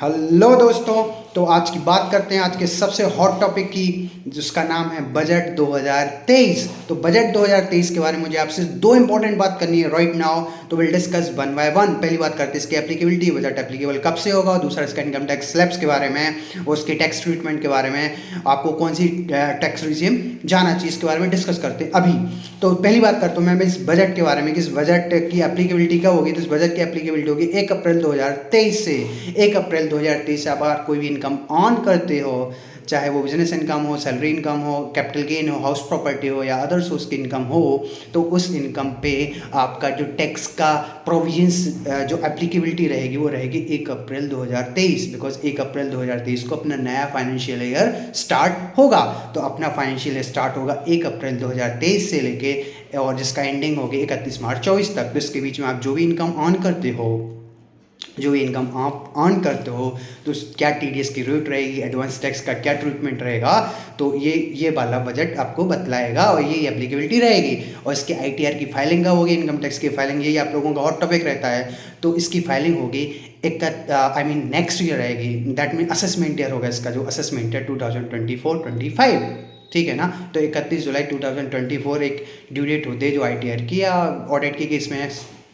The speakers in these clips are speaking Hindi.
हेलो दोस्तों, तो आज की बात करते हैं आज के सबसे हॉट टॉपिक की, जिसका नाम है बजट 2023। तो बजट 2023 के बारे में मुझे आपसे दो इंपॉर्टेंट बात करनी है राइट नाउ। तो will discuss one by one. पहली बात करते हैं इसकी एप्लीकेबिलिटी, बजट एप्लीकेबल कब से होगा। दूसरा इसका इनकम टैक्स स्लैब्स के बारे में, उसके टैक्स ट्रीटमेंट के बारे में, आपको कौन सी टैक्स रिजीम जाना चाहिए, इसके बारे में डिस्कस करते हैं अभी। तो पहली बात करता हूँ मैं इस बजट के बारे में कि इस बजट की एप्लीकेबिलिटी कब होगी। तो इस बजट की एप्लीकेबिलिटी होगी 1 अप्रैल 2023 से। 1 अप्रैल 2023 से आप अगर कोई भी इनकम ऑन करते हो, चाहे वो बिजनेस इनकम हो, सैलरी इनकम हो, कैपिटल गेन हो, हाउस प्रॉपर्टी हो या अदर सोर्स की इनकम हो, तो उस इनकम पे आपका जो टैक्स का प्रोविजंस जो एप्लीकेबिलिटी रहेगी वो रहेगी 1 अप्रैल 2023। बिकॉज 1 अप्रैल 2023 को अपना नया फाइनेंशियल ईयर स्टार्ट होगा। तो अपना फाइनेंशियल ईयर स्टार्ट होगा 1 अप्रैल 2023 से लेके, और जिसका एंडिंग होगी 31 मार्च 2024 तक। तो इसके बीच में आप जो भी इनकम ऑन करते हो, जो भी इनकम आप अर्न करते हो, तो क्या टीडीएस की रेट रहेगी, एडवांस टैक्स का क्या ट्रीटमेंट रहेगा, तो ये वाला बजट आपको बतलाएगा और ये एप्लीकेबिलिटी रहेगी। और इसके आईटीआर की फाइलिंग कब होगी, इनकम टैक्स की फाइलिंग, यही आप लोगों का हॉट टॉपिक रहता है। तो इसकी फाइलिंग होगी नेक्स्ट ईयर रहेगी। दैट मीन असेसमेंट ईयर होगा इसका, जो असेसमेंट है 2024-25। ठीक है ना। तो 31 जुलाई 2024 एक ड्यू डेट होती है जो आईटीआर की या ऑडिट की केस में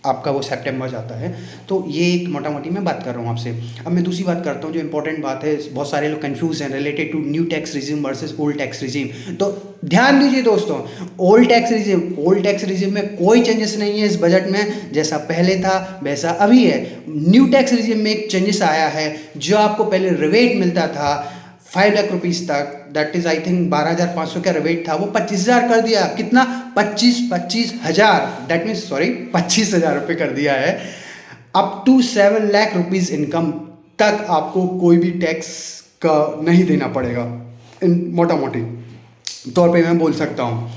आपका वो सितंबर जाता है। तो ये एक मोटा मोटी मैं बात कर रहा हूँ आपसे। अब मैं दूसरी बात करता हूँ, जो इंपॉर्टेंट बात है, बहुत सारे लोग कंफ्यूज हैं related to new tax regime versus old tax regime. तो ध्यान दीजिए दोस्तों, ओल्ड टैक्स रिजीम में कोई चेंजेस नहीं है इस बजट में। जैसा पहले था वैसा अभी है। न्यू टैक्स रिजीम में एक चेंजेस आया है, जो आपको पहले रिबेट मिलता था 5 लाख रुपीज़ तक, दैट इज़ आई थिंक 12,500 का रिबेट था, वो 25,000 कर दिया। कितना? 25,000, दैट मीन्स 25,000 रुपये कर दिया है। Up to 7 lakh rupees income तक आपको कोई भी टैक्स का नहीं देना पड़ेगा, इन मोटा मोटी तौर पे मैं बोल सकता हूँ।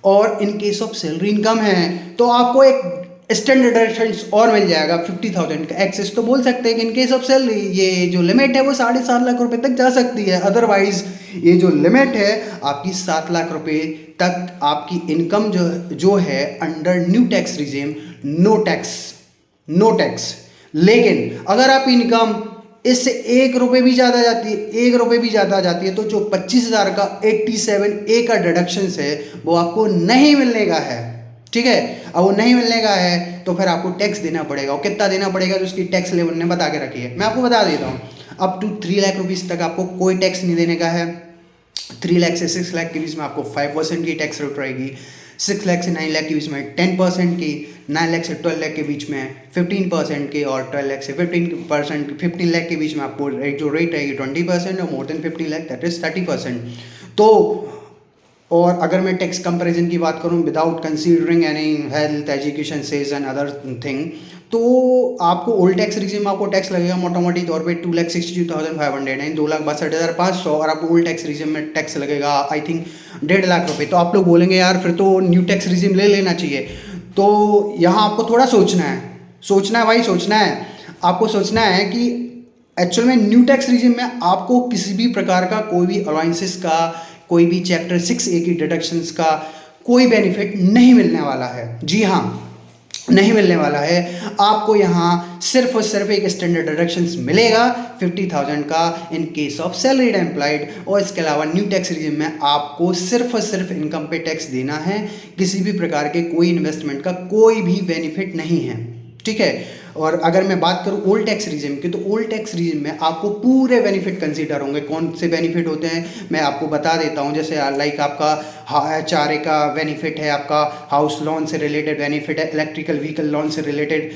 और in case of salary income है तो आपको एक स्टैंडर्ड डिडक्शंस और मिल जाएगा 50,000 का एक्सेस। तो बोल सकते हैं कि इन केस ऑफ सैलरी ये जो लिमिट है वो 7.5 लाख रुपए तक जा सकती है। अदरवाइज ये जो लिमिट है आपकी 7 लाख रुपए तक आपकी इनकम जो है under new tax regime, no tax. लेकिन अगर आप इनकम इससे 1 रुपये भी ज़्यादा जाती है, तो जो 25,000 का 87A का डिडक्शन है वो आपको नहीं मिलने का है। ठीक है। अब वो नहीं मिलने का है तो फिर आपको टैक्स देना पड़ेगा। और कितना देना पड़ेगा तो उसकी टैक्स लेवल ने बता के रखी है, मैं आपको बता देता हूँ। अप टू 3 लाख रुपीज़ तक आपको कोई टैक्स नहीं देने का है। 3 लाख से 6 लाख के बीच में आपको 5% की टैक्स रेट रहेगी। 6 लाख से 9 लाख के बीच में 10% की, 9 लाख से 12 लाख के बीच में 15% की, और 12 लाख से 15 लाख के बीच में आपको जो रेट रहेगी 20%, और more than 15 lakh that is 30%। तो और अगर मैं टैक्स कंपैरिजन की बात करूं without considering any health, education, says and other thing, तो आपको ओल्ड टैक्स रिजीम में आपको टैक्स लगेगा मोटा मोटी तौर पे 2,62,500 यानी 2,62,500, और आपको ओल्ड टैक्स रिजीम में टैक्स लगेगा आई थिंक 1.5 लाख रुपये। तो आप लोग बोलेंगे यार फिर तो न्यू टैक्स रिजीम ले लेना चाहिए। तो यहाँ आपको थोड़ा सोचना है आपको सोचना है कि एक्चुअल में न्यू टैक्स रिजीम में आपको किसी भी प्रकार का कोई भी अलाउंसेस का, कोई भी चैप्टर 6A की डिडक्शंस का कोई बेनिफिट नहीं मिलने वाला है। जी हाँ, नहीं मिलने वाला है। आपको यहाँ सिर्फ और सिर्फ एक स्टैंडर्ड डिडक्शंस मिलेगा 50,000 का in case of salaried employed, और इसके अलावा न्यू टैक्स रिजीम में आपको सिर्फ और सिर्फ इनकम पे टैक्स देना है। किसी भी प्रकार के कोई इन्वेस्टमेंट का कोई भी बेनिफिट नहीं है। ठीक है। और अगर मैं बात करूं ओल्ड टैक्स रिजीम की, तो ओल्ड टैक्स रिजीम में आपको पूरे बेनिफिट कंसीडर होंगे। कौन से बेनिफिट होते हैं मैं आपको बता देता हूं। जैसे लाइक आपका HRA का बेनिफिट है, आपका हाउस लोन से रिलेटेड बेनिफिट है, इलेक्ट्रिकल व्हीकल लोन से रिलेटेड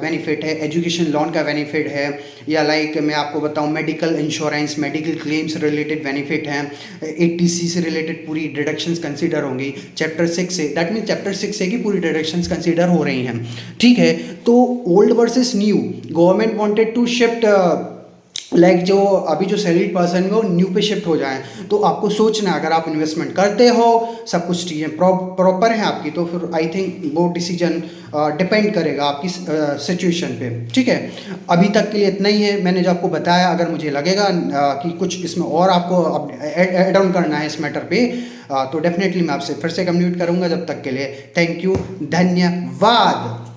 बेनिफिट है, एजुकेशन लोन का बेनिफिट है, या लाइक मैं आपको बताऊँ मेडिकल इंश्योरेंस, मेडिकल क्लेम से रिलेटेड बेनिफिट हैं, ATC से रिलेटेड पूरी डिडक्शंस कंसीडर होंगी चैप्टर 6 से। दैट मीन चैप्टर 6 से की पूरी डिडक्शंस कंसीडर हो रही हैं। ठीक है। तो old versus new, government wanted to shift like जो अभी जो सैलरीड पर्सन है वो न्यू पे शिफ्ट हो जाएं। तो आपको सोचना है, अगर आप इन्वेस्टमेंट करते हो, सब कुछ चीज़ें प्रॉपर हैं आपकी, तो फिर आई थिंक वो डिसीजन डिपेंड करेगा आपकी सिचुएशन पे। ठीक है। अभी तक के लिए इतना ही है मैंने जो आपको बताया। अगर मुझे लगेगा कि कुछ इसमें और आपको एड ऑन करना है इस मैटर पे, तो डेफिनेटली मैं आपसे फिर से कम्युनिकेट करूँगा। जब तक के लिए थैंक यू, धन्यवाद।